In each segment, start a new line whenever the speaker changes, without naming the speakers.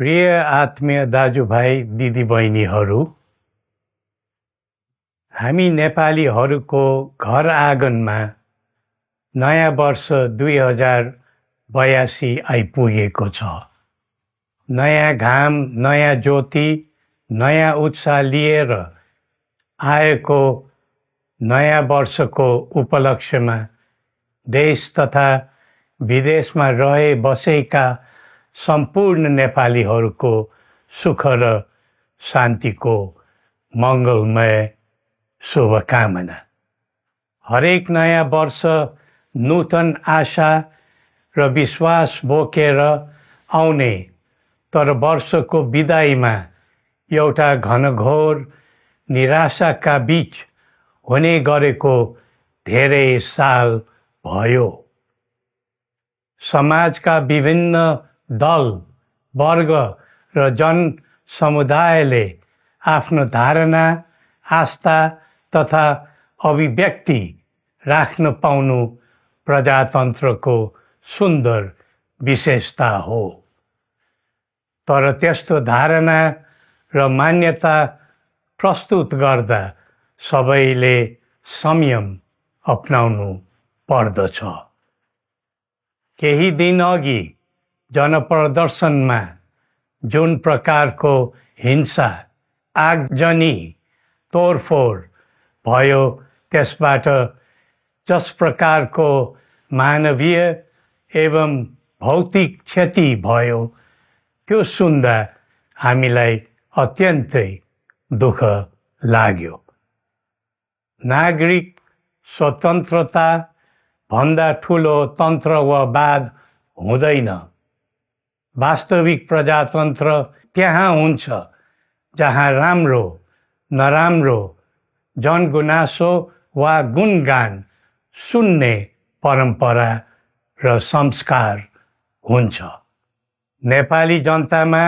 प्रिय आत्मीय दाजुभाइ दिदीबहिनीहरू, हामी नेपालीहरूको घर आँगनमा नयाँ वर्ष 2082 आइपुगेको छ। नयाँ घाम, नयाँ ज्योति, नयाँ उत्साह लिएर आएको नयाँ वर्षको उपलक्ष्यमा देश तथा विदेशमा रहे बसेका सम्पूर्ण नेपालीहरूको सुख र शान्तिको मङ्गलमय शुभकामना। हरेक नयाँ वर्ष नूतन आशा र विश्वास बोकेर आउने, तर वर्षको बिदाईमा एउटा घनघोर निराशाका बीच हुने गरेको धेरै साल भयो। समाजका विभिन्न दल, वर्ग र जन समुदायले आफ्नो धारणा, आस्था तथा अभिव्यक्ति राख्न पाउनु प्रजातन्त्रको सुन्दर विशेषता हो। तर त्यस्तो धारणा र मान्यता प्रस्तुत गर्दा सबैले संयम अपनाउनु पर्दछ। केही दिन अघि जनप्रदर्शनमा जुन प्रकारको हिंसा, आगजनी, तोडफोड भयो, त्यसबाट जस प्रकारको मानवीय एवं भौतिक क्षति भयो, त्यो सुन्दा हामीलाई अत्यन्तै दुःख लाग्यो। नागरिक स्वतन्त्रता भन्दा ठुलो तन्त्र वा वाद हुँदैन। वास्तविक प्रजातन्त्र त्यहाँ हुन्छ जहाँ राम्रो, नराम्रो, जनगुनासो वा गुणगान सुन्ने परम्परा र संस्कार हुन्छ। नेपाली जनतामा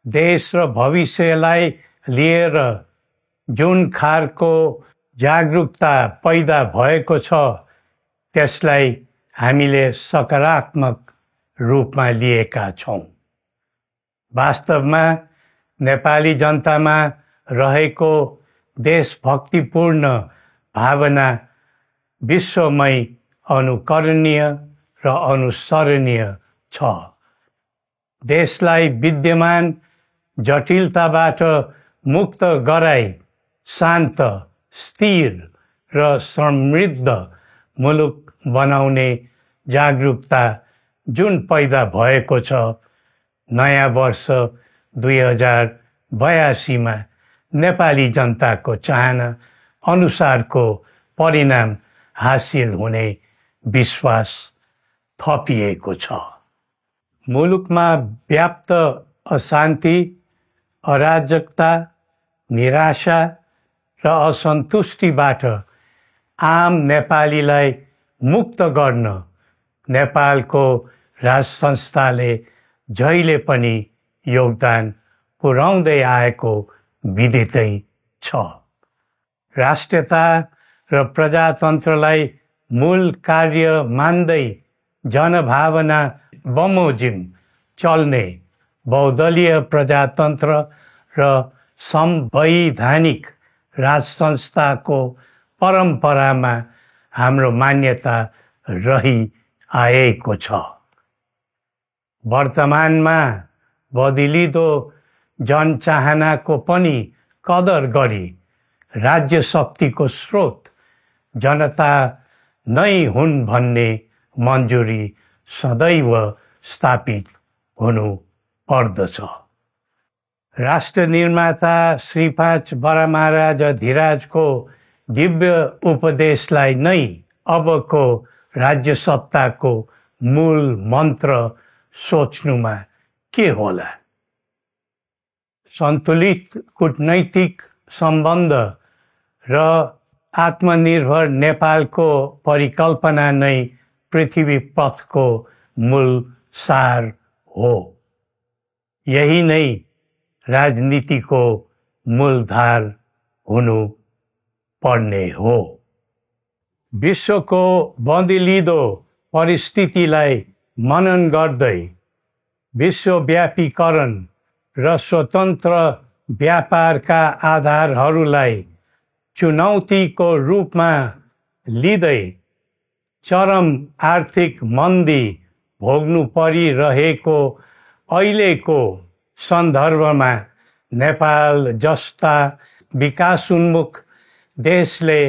देश र भविष्यलाई लिएर जुन खालको जागरुकता पैदा भएको छ, त्यसलाई हामीले सकारात्मक रूपमा लिएका छौँ। वास्तवमा नेपाली जनतामा रहेको देशभक्तिपूर्ण भावना विश्वमै अनुकरणीय र अनुसरणीय छ। देशलाई विद्यमान जटिलताबाट मुक्त गराई शान्त, स्थिर र समृद्ध मुलुक बनाउने जागरुकता जुन पैदा भएको छ, नयाँ वर्ष 2082 मा नेपाली जनताको चाहना अनुसारको परिणाम हासिल हुने विश्वास थपिएको छ। मुलुकमा व्याप्त अशान्ति, अराजकता, निराशा र असन्तुष्टिबाट आम नेपालीलाई मुक्त गर्न नेपालको राज संस्थाले जहिले पनि योगदान पुर्याउँदै आएको विदितै छ। राष्ट्रियता र प्रजातन्त्रलाई मूल कार्य मान्दै जनभावना बमोजिम चल्ने बहुदलीय प्रजातन्त्र र संवैधानिक राज संस्थाको परम्परामा हाम्रो मान्यता रही आएको छ। वर्तमानमा बदलिँदो जनचाहनाको पनि कदर गरी राज्य शक्तिको स्रोत जनता नै हुन् भन्ने मन्जुरी सदैव स्थापित हुनु पर्दछ। राष्ट्र निर्माता श्री 5 बरामहाराज धीराजको दिव्य उपदेशलाई नै अबको राज्य सत्ताको मूल मन्त्र सोच्नुमा के होला? सन्तुलित कूटनैतिक सम्बन्ध र आत्मनिर्भर नेपालको परिकल्पना नै पृथ्वी पथको मूल सार हो। यही नै राजनीतिको मूलधार हुनु पर्ने हो। विश्वको बदलिँदो परिस्थितिलाई मनन गर्दै विश्वव्यापीकरण र स्वतन्त्र व्यापारका आधारहरूलाई चुनौतीको रूपमा लिँदै चरम आर्थिक मन्दी भोग्नु परिरहेको अहिलेको सन्दर्भमा नेपाल जस्ता विकासोन्मुख देशले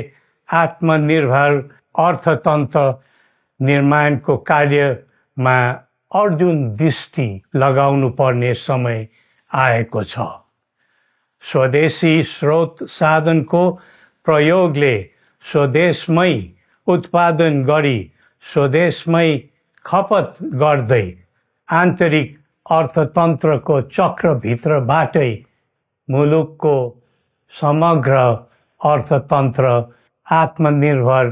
आत्मनिर्भर अर्थतन्त्र निर्माणको कार्यमा अर्जुन दृष्टि लगाउनु पर्ने समय आएको छ। स्वदेशी स्रोत साधनको प्रयोगले स्वदेशमै उत्पादन गरी स्वदेशमै खपत गर्दै आन्तरिक अर्थतन्त्रको चक्रभित्रबाटै मुलुकको समग्र अर्थतन्त्र आत्मनिर्भर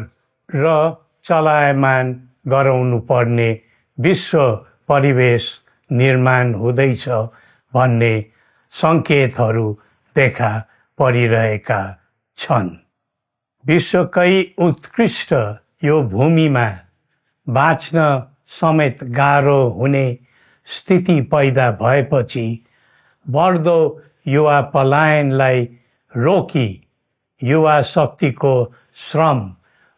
र चलायमान गराउनु पर्ने विश्व परिवेश निर्माण हुँदैछ भन्ने सङ्केतहरू देखा परिरहेका छन्। विश्वकै उत्कृष्ट यो भूमिमा बाँच्न समेत गाह्रो हुने स्थिति पैदा भएपछि बढ्दो युवा पलायनलाई रोकी युवा शक्तिको श्रम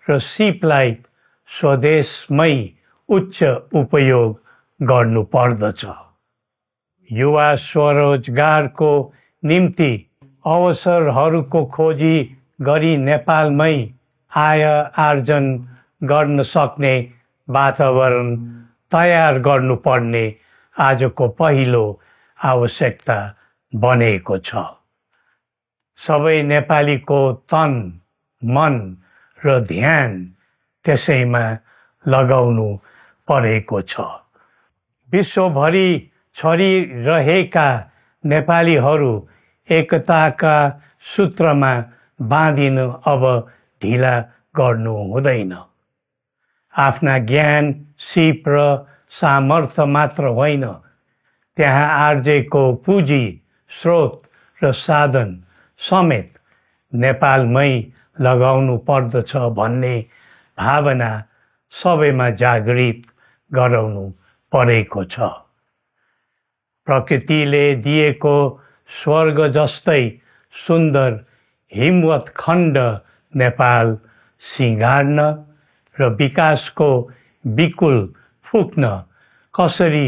र सिपलाई स्वदेशमै उच्च उपयोग गर्नु पर्दछ। युवा स्वरोजगारको निम्ति अवसरहरूको खोजी गरी नेपालमै आय आर्जन गर्न सक्ने वातावरण तयार गर्नुपर्ने आजको पहिलो आवश्यकता बनेको छ। सबै नेपालीको तन, मन र ध्यान त्यसैमा लगाउनु परेको छ। विश्वभरि छरिरहेका नेपालीहरू एकताका सूत्रमा बाँधिन अब ढिला गर्नु हुँदैन। आफ्ना ज्ञान, सिप र सामर्थ्य मात्र होइन, त्यहाँ आर्जेको पुँजी, स्रोत र साधन समेत नेपालमै लगाउनु पर्दछ भन्ने भावना सबैमा जागृत गराउनु परेको छ। प्रकृतिले दिएको स्वर्ग जस्तै सुन्दर हिमवत् खण्ड नेपाल सिँगार्न र विकासको विपुल फुक्न कसरी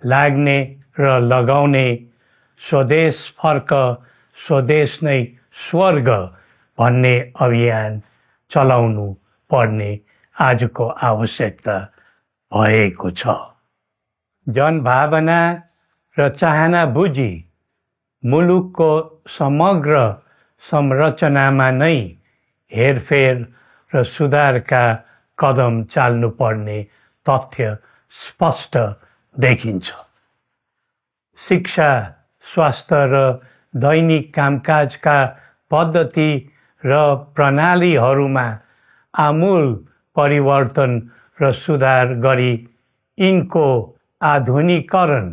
लाग्ने र लगाउने स्वदेश फर्क स्वदेश नै स्वर्ग भन्ने अभियान चलाउनु पर्ने आजको आवश्यकता भएको छ। जनभावना र चाहना बुझी मुलुकको समग्र संरचनामा नै हेरफेर र सुधारका कदम चाल्नुपर्ने तथ्य स्पष्ट देखिन्छ। शिक्षा, स्वास्थ्य र दैनिक कामकाजका पद्धति र प्रणालीहरूमा आमूल परिवर्तन र सुधार गरी यिनको आधुनिकीकरण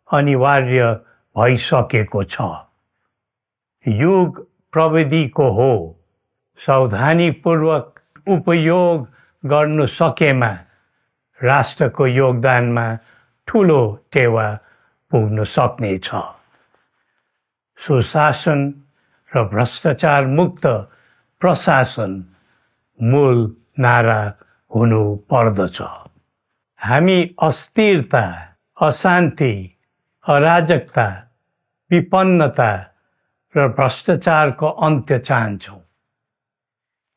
अनिवार्य भइसकेको छ। युग प्रविधिको हो, सावधानीपूर्वक उपयोग गर्नु सकेमा राष्ट्रको योगदानमा ठुलो टेवा पुग्न सक्नेछ। सुशासन र भ्रष्टाचार मुक्त प्रशासन मूल नारा हुनु पर्दछ। हामी अस्थिरता, अशान्ति, अराजकता, विपन्नता र भ्रष्टाचारको अन्त्य चाहन्छौँ।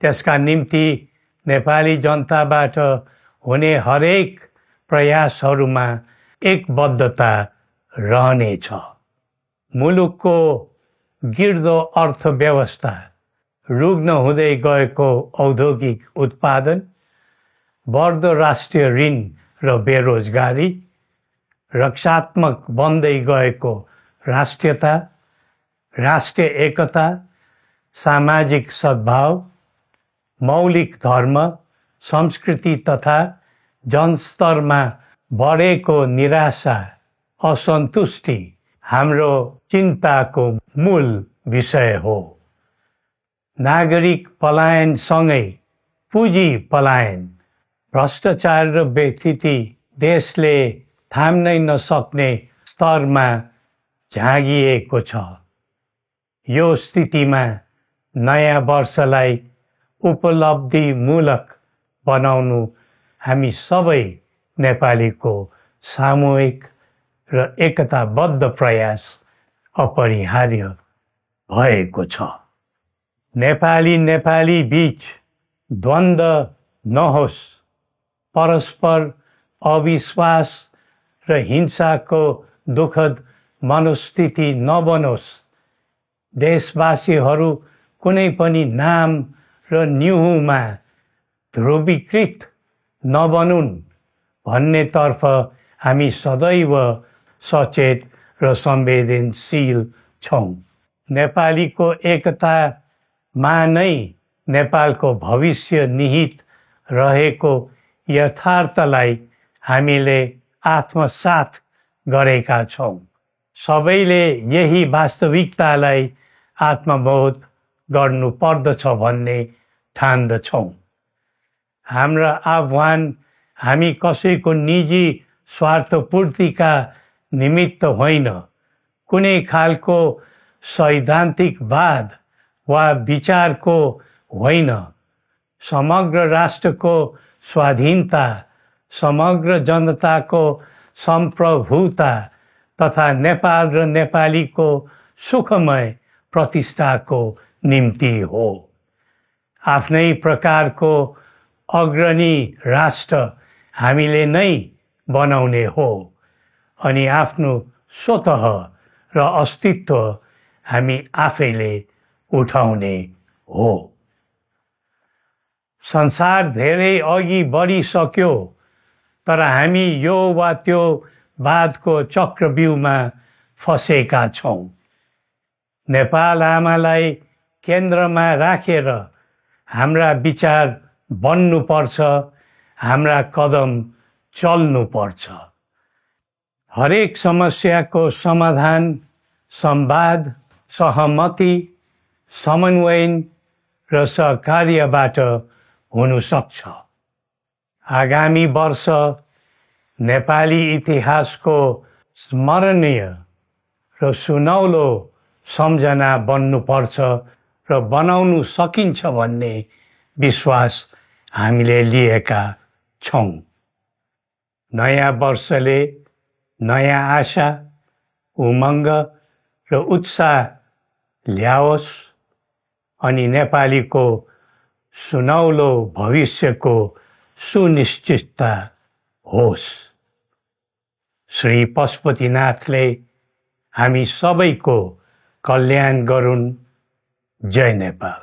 त्यसका निम्ति नेपाली जनताबाट हुने हरेक प्रयासहरूमा एकबद्धता रहनेछ। मुलुकको गिर्दो अर्थव्यवस्था, रुग्न हुँदै गएको औद्योगिक उत्पादन, बढ्दो राष्ट्रिय ऋण र बेरोजगारी, रक्षात्मक बन्दै गएको राष्ट्रियता, राष्ट्रिय एकता, सामाजिक सद्भाव, मौलिक धर्म, संस्कृति तथा जनस्तरमा बढेको निराशा, असन्तुष्टि हाम्रो चिन्ताको मूल विषय हो। नागरिक पलायनसँगै पुँजी पलायन, भ्रष्टाचार र व्यथिति देशले थाम्नै नसक्ने स्तरमा झाँगिएको छ। यो स्थितिमा नयाँ वर्षलाई उपलब्धिमूलक बनाउनु हामी सबै नेपालीको सामूहिक र एकताबद्ध प्रयास अपरिहार्य भएको छ। नेपाली बीच द्वन्द्व नहोस्, परस्पर अविश्वास र हिंसाको दुःखद मनोस्थिति नबनोस्, देशवासीहरू कुनै पनि नाम र न्युहुमा ध्रुवीकृत नबनुन् भन्नेतर्फ हामी सदैव सचेत र संवेदनशील छौँ। नेपालीको एकतामा नै नेपालको भविष्य निहित रहेको यथार्थलाई हामीले आत्मसात गरेका छौँ। सबैले यही वास्तविकतालाई आत्मबोध गर्नुपर्दछ भन्ने ठान्दछौँ। हाम्रा आह्वान हामी कसैको निजी स्वार्थपूर्तिका निमित्त होइन, कुनै खालको सैद्धान्तिकवाद वा विचारको होइन। समग्र राष्ट्रको स्वाधीनता, समग्र जनताको सम्प्रभुता तथा नेपाल र नेपालीको सुखमय प्रतिष्ठाको निम्ति हो। आफ्नै प्रकारको अग्रणी राष्ट्र हामीले नै बनाउने हो अनि आफ्नो स्वतः र अस्तित्व हामी आफैले उठाउने हो। संसार धेरै अघि बढिसक्यो, तर हामी यो वा त्यो वादको चक्रव्यूहमा फँसेका छौँ। नेपाल आमालाई केन्द्रमा राखेर हाम्रा विचार बन्नुपर्छ, हाम्रा कदम चल्नुपर्छ। हरेक समस्याको समाधान संवाद, सहमति, समन्वयन र सहकार्यबाट हुन सक्छ। आगामी वर्ष नेपाली इतिहासको स्मरणीय र सुनौलो सम्झना बन्नुपर्छ र बनाउनु सकिन्छ भन्ने विश्वास हामीले लिएका छौँ। नयाँ वर्षले नयाँ आशा, उमङ्ग र उत्साह ल्याओस् अनि नेपालीको सुनौलो भविष्यको सुनिश्चितता होस्। श्री पशुपतिनाथले हामी सबैको कल्याण गरून्। जय नेपाल।